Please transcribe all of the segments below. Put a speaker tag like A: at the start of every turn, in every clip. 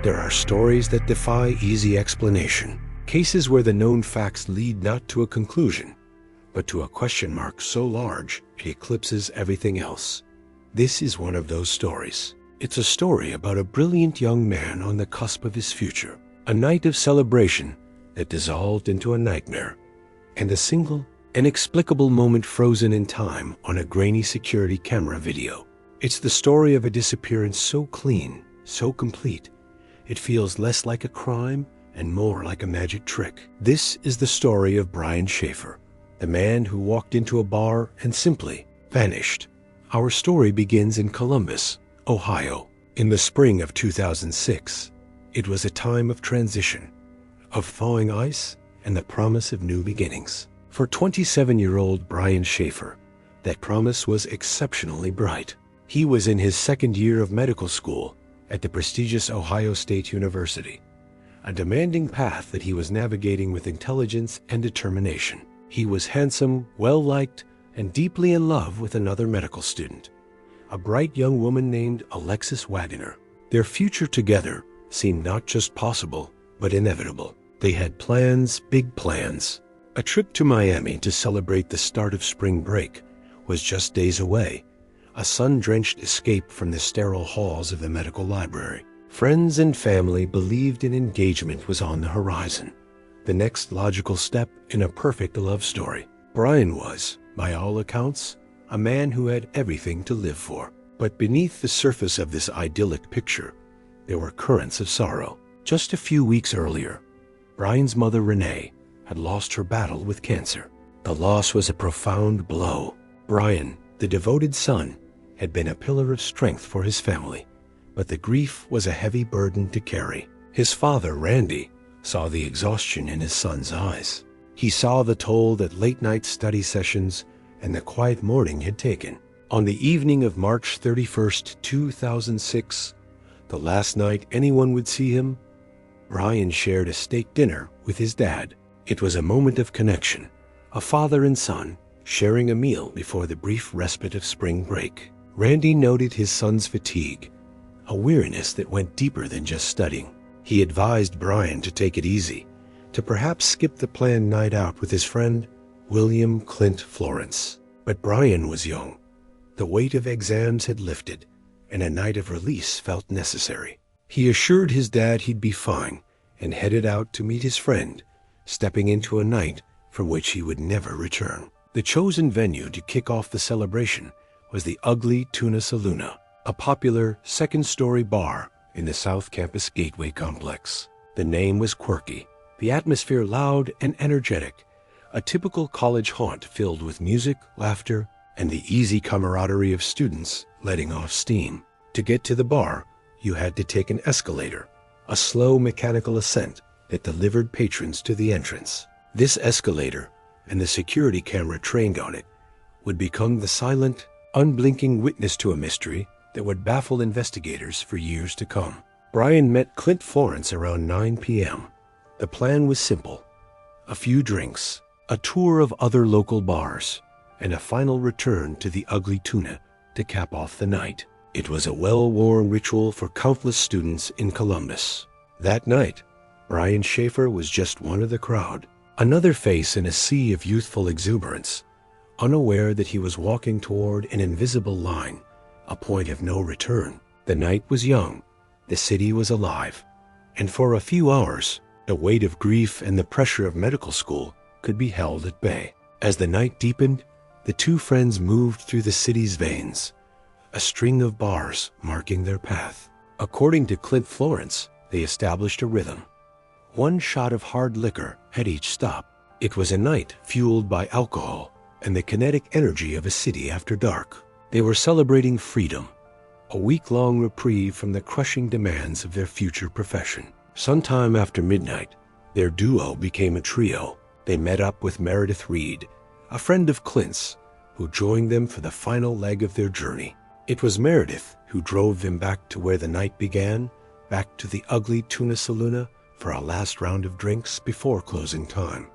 A: There are stories that defy easy explanation, cases where the known facts lead not to a conclusion, but to a question mark so large it eclipses everything else. This is one of those stories. It's a story about a brilliant young man on the cusp of his future, a night of celebration that dissolved into a nightmare, and a single, inexplicable moment frozen in time on a grainy security camera video. It's the story of a disappearance so clean, so complete, it feels less like a crime and more like a magic trick. This is the story of Brian Shaffer, the man who walked into a bar and simply vanished. Our story begins in Columbus, Ohio. In the spring of 2006, it was a time of transition, of thawing ice and the promise of new beginnings. For 27-year-old Brian Shaffer, that promise was exceptionally bright. He was in his second year of medical school at the prestigious Ohio State University, a demanding path that he was navigating with intelligence and determination. He was handsome, well-liked, and deeply in love with another medical student, a bright young woman named Alexis Wagner. Their future together seemed not just possible, but inevitable. They had plans, big plans. A trip to Miami to celebrate the start of spring break was just days away, a sun-drenched escape from the sterile halls of the medical library. Friends and family believed an engagement was on the horizon, the next logical step in a perfect love story. Brian was, by all accounts, a man who had everything to live for. But beneath the surface of this idyllic picture, there were currents of sorrow. Just a few weeks earlier, Brian's mother, Renee, had lost her battle with cancer. The loss was a profound blow. Brian, the devoted son, had been a pillar of strength for his family, but the grief was a heavy burden to carry. His father, Randy, saw the exhaustion in his son's eyes. He saw the toll that late-night study sessions and the quiet morning had taken. On the evening of March 31st, 2006, the last night anyone would see him, Brian shared a steak dinner with his dad. It was a moment of connection, a father and son sharing a meal before the brief respite of spring break. Randy noted his son's fatigue, a weariness that went deeper than just studying. He advised Brian to take it easy, to perhaps skip the planned night out with his friend, William Clint Florence. But Brian was young. The weight of exams had lifted, and a night of release felt necessary. He assured his dad he'd be fine and headed out to meet his friend, stepping into a night from which he would never return. The chosen venue to kick off the celebration was the Ugly Tuna Saloona, a popular second-story bar in the South Campus Gateway complex. The name was quirky, the atmosphere loud and energetic, a typical college haunt filled with music, laughter, and the easy camaraderie of students letting off steam. To get to the bar, you had to take an escalator, a slow mechanical ascent that delivered patrons to the entrance. This escalator, and the security camera trained on it, would become the silent, unblinking witness to a mystery that would baffle investigators for years to come. Brian met Clint Florence around 9 p.m. The plan was simple: a few drinks, a tour of other local bars, and a final return to the Ugly Tuna to cap off the night. It was a well-worn ritual for countless students in Columbus. That night, Brian Shaffer was just one of the crowd, another face in a sea of youthful exuberance, unaware that he was walking toward an invisible line, a point of no return. The night was young, the city was alive, and for a few hours, the weight of grief and the pressure of medical school could be held at bay. As the night deepened, the two friends moved through the city's veins, a string of bars marking their path. According to Clint Florence, they established a rhythm. One shot of hard liquor at each stop. It was a night fueled by alcohol and the kinetic energy of a city after dark. They were celebrating freedom, a week-long reprieve from the crushing demands of their future profession. Sometime after midnight, their duo became a trio. They met up with Meredith Reed, a friend of Clint's, who joined them for the final leg of their journey. It was Meredith who drove them back to where the night began, back to the Ugly Tuna Saloona for a last round of drinks before closing time.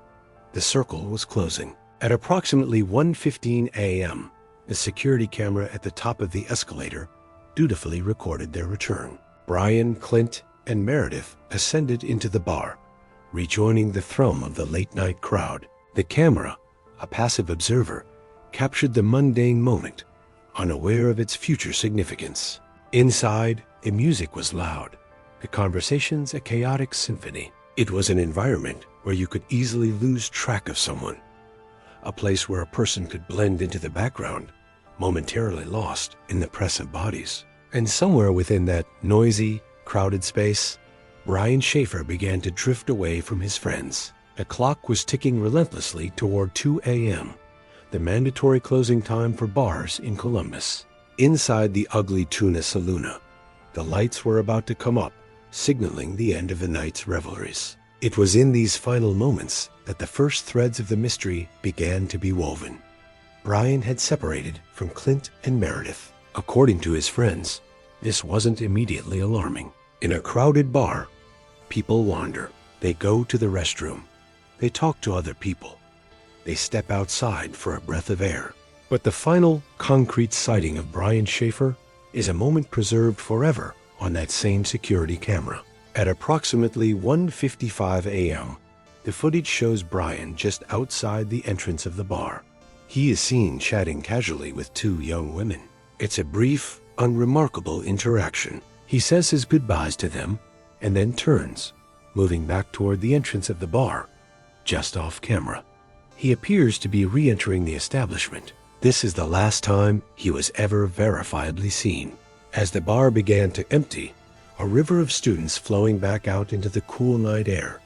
A: The circle was closing. At approximately 1:15 a.m., the security camera at the top of the escalator dutifully recorded their return. Brian, Clint, and Meredith ascended into the bar, rejoining the thrum of the late-night crowd. The camera, a passive observer, captured the mundane moment, unaware of its future significance. Inside, the music was loud, the conversations a chaotic symphony. It was an environment where you could easily lose track of someone, a place where a person could blend into the background, momentarily lost in the press of bodies. And somewhere within that noisy, crowded space, Brian Shaffer began to drift away from his friends. The clock was ticking relentlessly toward 2 a.m., the mandatory closing time for bars in Columbus. Inside the Ugly Tuna Saloona, the lights were about to come up, signaling the end of the night's revelries. It was in these final moments that the first threads of the mystery began to be woven. Brian had separated from Clint and Meredith. According to his friends, this wasn't immediately alarming. In a crowded bar, people wander. They go to the restroom. They talk to other people. They step outside for a breath of air. But the final concrete sighting of Brian Shaffer is a moment preserved forever on that same security camera. At approximately 1:55 a.m., the footage shows Brian just outside the entrance of the bar. He is seen chatting casually with two young women. It's a brief, unremarkable interaction. He says his goodbyes to them and then turns, moving back toward the entrance of the bar, just off camera. He appears to be re-entering the establishment. This is the last time he was ever verifiably seen. As the bar began to empty, a river of students flowing back out into the cool night air,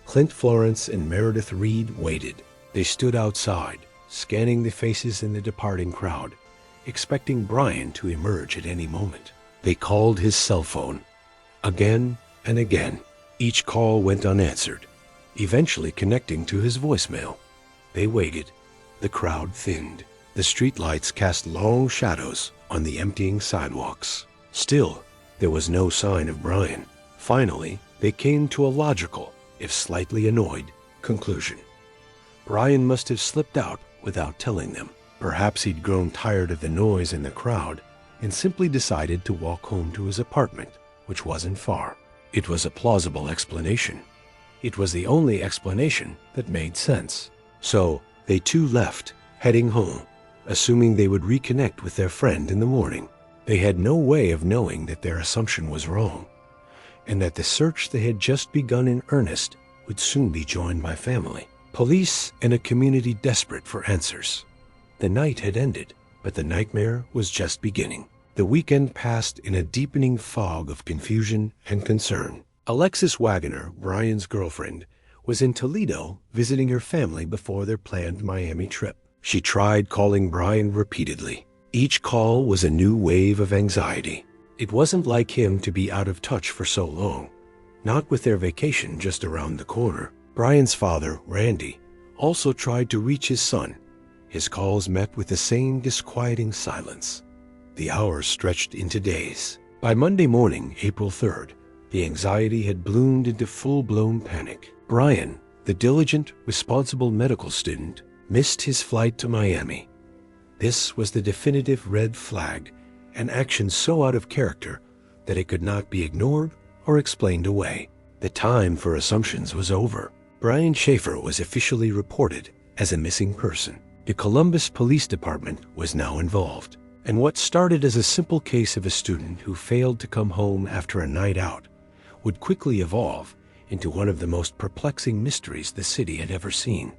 A: Clint Florence and Meredith Reed waited. They stood outside, scanning the faces in the departing crowd, expecting Brian to emerge at any moment. They called his cell phone, again and again. Each call went unanswered, eventually connecting to his voicemail. They waited. The crowd thinned. The streetlights cast long shadows on the emptying sidewalks. Still, there was no sign of Brian. Finally, they came to a logical, if slightly annoyed, conclusion. Brian must have slipped out without telling them. Perhaps he'd grown tired of the noise in the crowd and simply decided to walk home to his apartment, which wasn't far. It was a plausible explanation. It was the only explanation that made sense. So they too left, heading home, assuming they would reconnect with their friend in the morning. They had no way of knowing that their assumption was wrong, and that the search they had just begun in earnest would soon be joined by family, police, and a community desperate for answers. The night had ended, but the nightmare was just beginning. The weekend passed in a deepening fog of confusion and concern. Alexis Wagoner, Brian's girlfriend, was in Toledo visiting her family before their planned Miami trip. She tried calling Brian repeatedly. Each call was a new wave of anxiety. It wasn't like him to be out of touch for so long, not with their vacation just around the corner. Brian's father, Randy, also tried to reach his son. His calls met with the same disquieting silence. The hours stretched into days. By Monday morning, April 3rd, the anxiety had bloomed into full-blown panic. Brian, the diligent, responsible medical student, missed his flight to Miami. This was the definitive red flag, an action so out of character that it could not be ignored or explained away. The time for assumptions was over. Brian Shaffer was officially reported as a missing person. The Columbus Police Department was now involved, and what started as a simple case of a student who failed to come home after a night out would quickly evolve into one of the most perplexing mysteries the city had ever seen.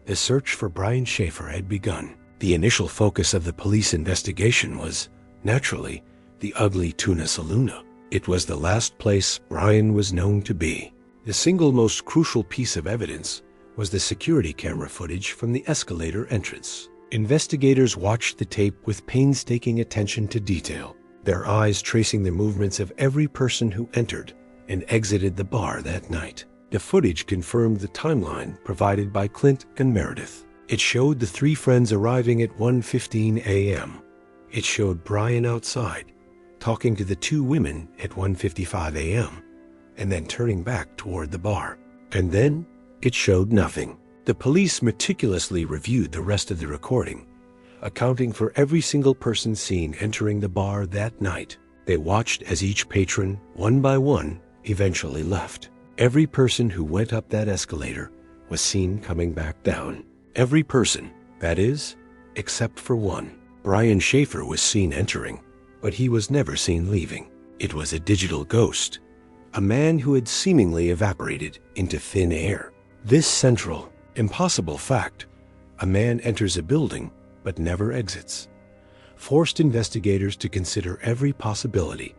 A: The search for Brian Shaffer had begun. The initial focus of the police investigation was, naturally, the Ugly Tuna Saloona. It was the last place Brian was known to be. The single most crucial piece of evidence was the security camera footage from the escalator entrance. Investigators watched the tape with painstaking attention to detail, their eyes tracing the movements of every person who entered and exited the bar that night. The footage confirmed the timeline provided by Clint and Meredith. It showed the three friends arriving at 1:15 a.m. It showed Brian outside, talking to the two women at 1:55 a.m., and then turning back toward the bar. And then it showed nothing. The police meticulously reviewed the rest of the recording, accounting for every single person seen entering the bar that night. They watched as each patron, one by one, eventually left. Every person who went up that escalator was seen coming back down. Every person, that is, except for one. Brian Shaffer was seen entering, but he was never seen leaving. It was a digital ghost, a man who had seemingly evaporated into thin air. This central, impossible fact, a man enters a building but never exits, forced investigators to consider every possibility,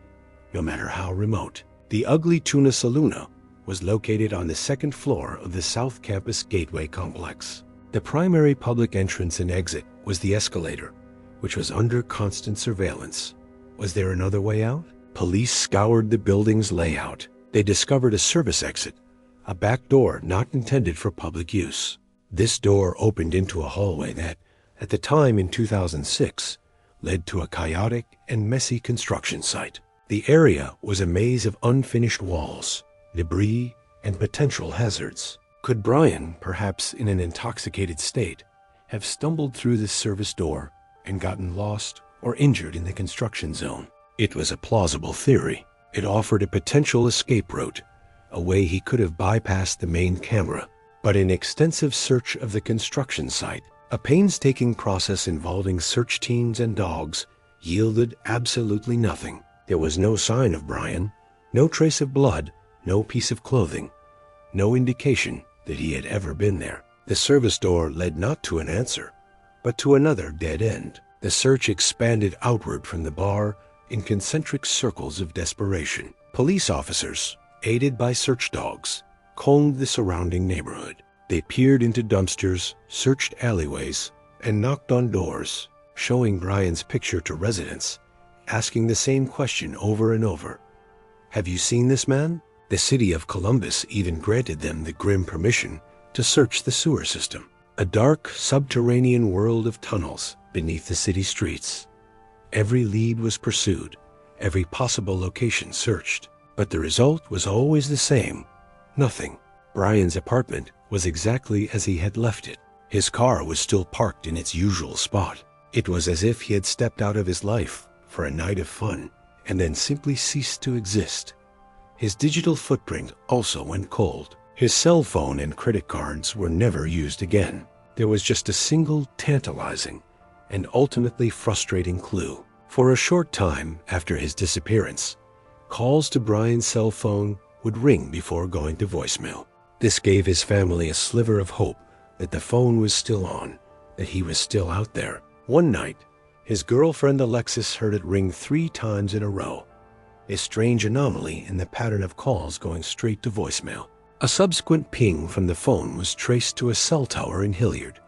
A: no matter how remote. The Ugly Tuna Saloona was located on the second floor of the South Campus Gateway complex. The primary public entrance and exit was the escalator, which was under constant surveillance. Was there another way out? Police scoured the building's layout. They discovered a service exit, a back door not intended for public use. This door opened into a hallway that, at the time in 2006, led to a chaotic and messy construction site. The area was a maze of unfinished walls, debris, and potential hazards. Could Brian, perhaps in an intoxicated state, have stumbled through this service door and gotten lost or injured in the construction zone? It was a plausible theory. It offered a potential escape route, a way he could have bypassed the main camera. But an extensive search of the construction site, a painstaking process involving search teams and dogs, yielded absolutely nothing. There was no sign of Brian, no trace of blood, no piece of clothing, no indication that he had ever been there. The service door led not to an answer, but to another dead end. The search expanded outward from the bar in concentric circles of desperation. Police officers, aided by search dogs, combed the surrounding neighborhood. They peered into dumpsters, searched alleyways, and knocked on doors, showing Brian's picture to residents, asking the same question over and over. Have you seen this man? The city of Columbus even granted them the grim permission to search the sewer system, a dark subterranean world of tunnels beneath the city streets. Every lead was pursued, every possible location searched, but the result was always the same: nothing. Brian's apartment was exactly as he had left it. His car was still parked in its usual spot. It was as if he had stepped out of his life for a night of fun and then simply ceased to exist. His digital footprint also went cold. His cell phone and credit cards were never used again. There was just a single tantalizing and ultimately frustrating clue. For a short time after his disappearance, calls to Brian's cell phone would ring before going to voicemail. This gave his family a sliver of hope that the phone was still on, that he was still out there. One night, his girlfriend Alexis heard it ring 3 times in a row, a strange anomaly in the pattern of calls going straight to voicemail. A subsequent ping from the phone was traced to a cell tower in Hilliard,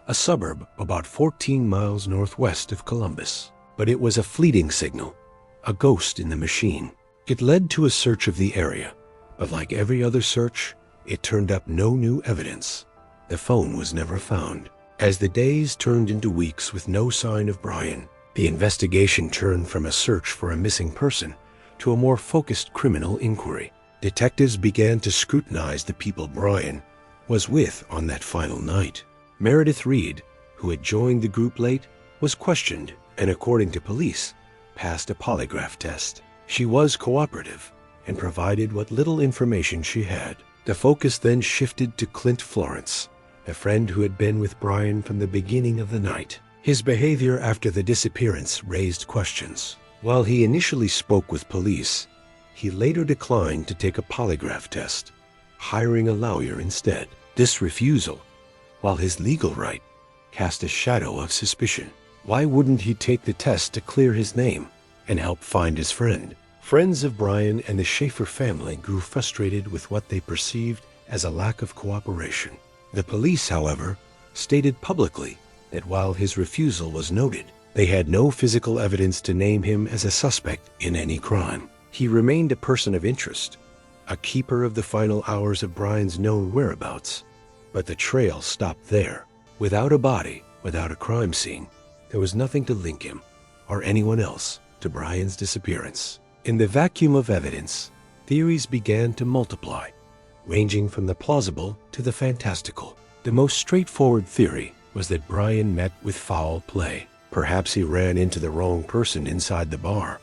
A: a suburb about 14 miles northwest of Columbus. But it was a fleeting signal, a ghost in the machine. It led to a search of the area, but like every other search, it turned up no new evidence. The phone was never found. As the days turned into weeks with no sign of Brian, the investigation turned from a search for a missing person to a more focused criminal inquiry. Detectives began to scrutinize the people Brian was with on that final night. Meredith Reed, who had joined the group late, was questioned and, according to police, passed a polygraph test. She was cooperative and provided what little information she had. The focus then shifted to Clint Florence, a friend who had been with Brian from the beginning of the night. His behavior after the disappearance raised questions. While he initially spoke with police, he later declined to take a polygraph test, hiring a lawyer instead. This refusal, while his legal right, cast a shadow of suspicion. Why wouldn't he take the test to clear his name and help find his friend? Friends of Brian and the Shaffer family grew frustrated with what they perceived as a lack of cooperation. The police, however, stated publicly that while his refusal was noted, they had no physical evidence to name him as a suspect in any crime. He remained a person of interest, a keeper of the final hours of Brian's known whereabouts, but the trail stopped there. Without a body, without a crime scene, there was nothing to link him, or anyone else, to Brian's disappearance. In the vacuum of evidence, theories began to multiply, ranging from the plausible to the fantastical. The most straightforward theory was that Brian met with foul play. Perhaps he ran into the wrong person inside the bar,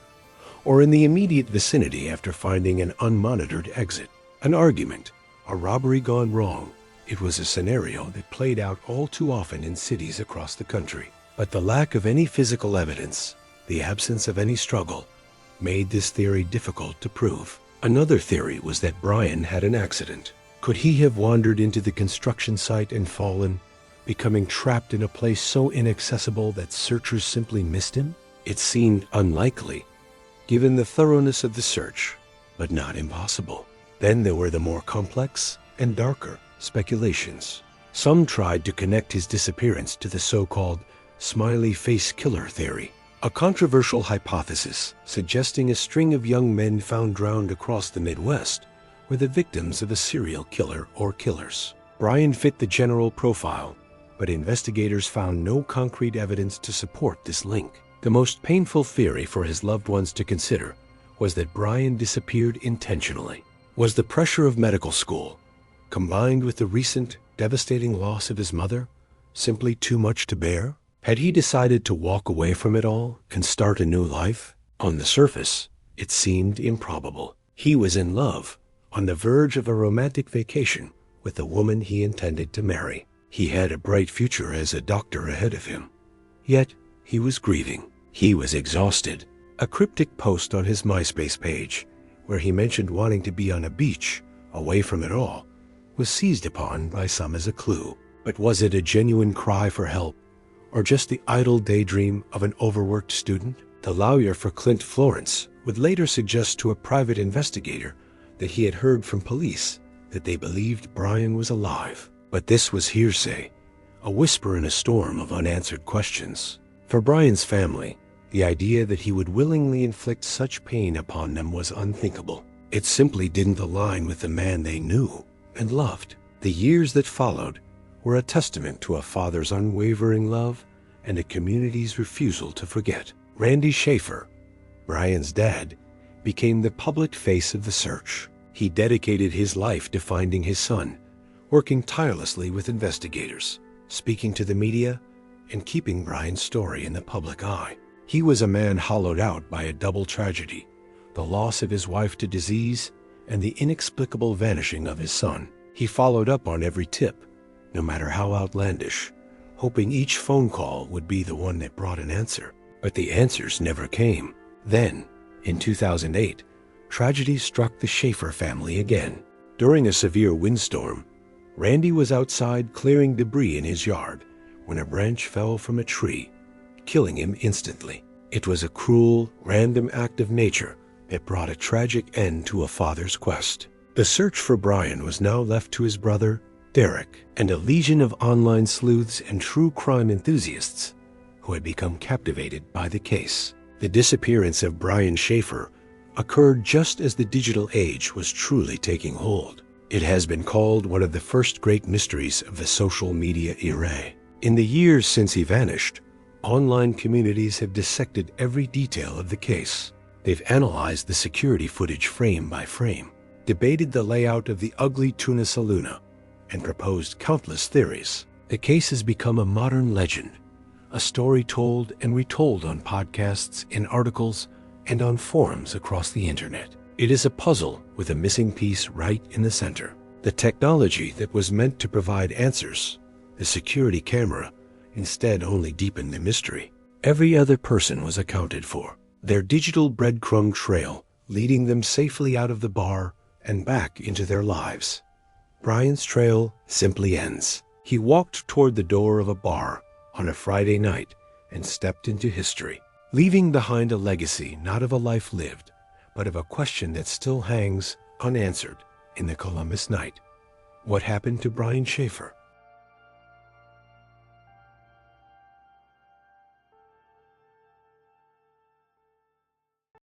A: or in the immediate vicinity after finding an unmonitored exit. An argument, a robbery gone wrong. It was a scenario that played out all too often in cities across the country. But the lack of any physical evidence, the absence of any struggle, made this theory difficult to prove. Another theory was that Brian had an accident. Could he have wandered into the construction site and fallen, becoming trapped in a place so inaccessible that searchers simply missed him? It seemed unlikely, given the thoroughness of the search, but not impossible. Then there were the more complex and darker speculations. Some tried to connect his disappearance to the so-called smiley face killer theory, a controversial hypothesis suggesting a string of young men found drowned across the Midwest were the victims of a serial killer or killers. Brian fit the general profile, but investigators found no concrete evidence to support this link. The most painful theory for his loved ones to consider was that Brian disappeared intentionally. Was the pressure of medical school, combined with the recent devastating loss of his mother, simply too much to bear? Had he decided to walk away from it all and start a new life? On the surface, it seemed improbable. He was in love, on the verge of a romantic vacation with the woman he intended to marry. He had a bright future as a doctor ahead of him. Yet, he was grieving. He was exhausted. A cryptic post on his MySpace page, where he mentioned wanting to be on a beach, away from it all, was seized upon by some as a clue. But was it a genuine cry for help, or just the idle daydream of an overworked student? The lawyer for Clint Florence would later suggest to a private investigator that he had heard from police that they believed Brian was alive. But this was hearsay, a whisper in a storm of unanswered questions. For Brian's family, the idea that he would willingly inflict such pain upon them was unthinkable. It simply didn't align with the man they knew and loved. The years that followed were a testament to a father's unwavering love and a community's refusal to forget. Randy Shaffer, Brian's dad, became the public face of the search. He dedicated his life to finding his son, working tirelessly with investigators, speaking to the media, and keeping Brian's story in the public eye. He was a man hollowed out by a double tragedy, the loss of his wife to disease and the inexplicable vanishing of his son. He followed up on every tip, no matter how outlandish, hoping each phone call would be the one that brought an answer. But the answers never came. Then, in 2008, tragedy struck the Shaffer family again. During a severe windstorm, Randy was outside clearing debris in his yard when a branch fell from a tree, killing him instantly. It was a cruel, random act of nature that brought a tragic end to a father's quest. The search for Brian was now left to his brother, Derek, and a legion of online sleuths and true crime enthusiasts who had become captivated by the case. The disappearance of Brian Shaffer occurred just as the digital age was truly taking hold. It has been called one of the first great mysteries of the social media era. In the years since he vanished, online communities have dissected every detail of the case. They've analyzed the security footage frame by frame, debated the layout of the Ugly Tuna Saloona, and proposed countless theories. The case has become a modern legend, a story told and retold on podcasts, in articles, and on forums across the internet. It is a puzzle with a missing piece right in the center. The technology that was meant to provide answers, the security camera, instead only deepened the mystery. Every other person was accounted for, their digital breadcrumb trail leading them safely out of the bar and back into their lives. Brian's trail simply ends. He walked toward the door of a bar on a Friday night and stepped into history, leaving behind a legacy not of a life lived, but of a question that still hangs unanswered in the Columbus night. What happened to Brian Shaffer?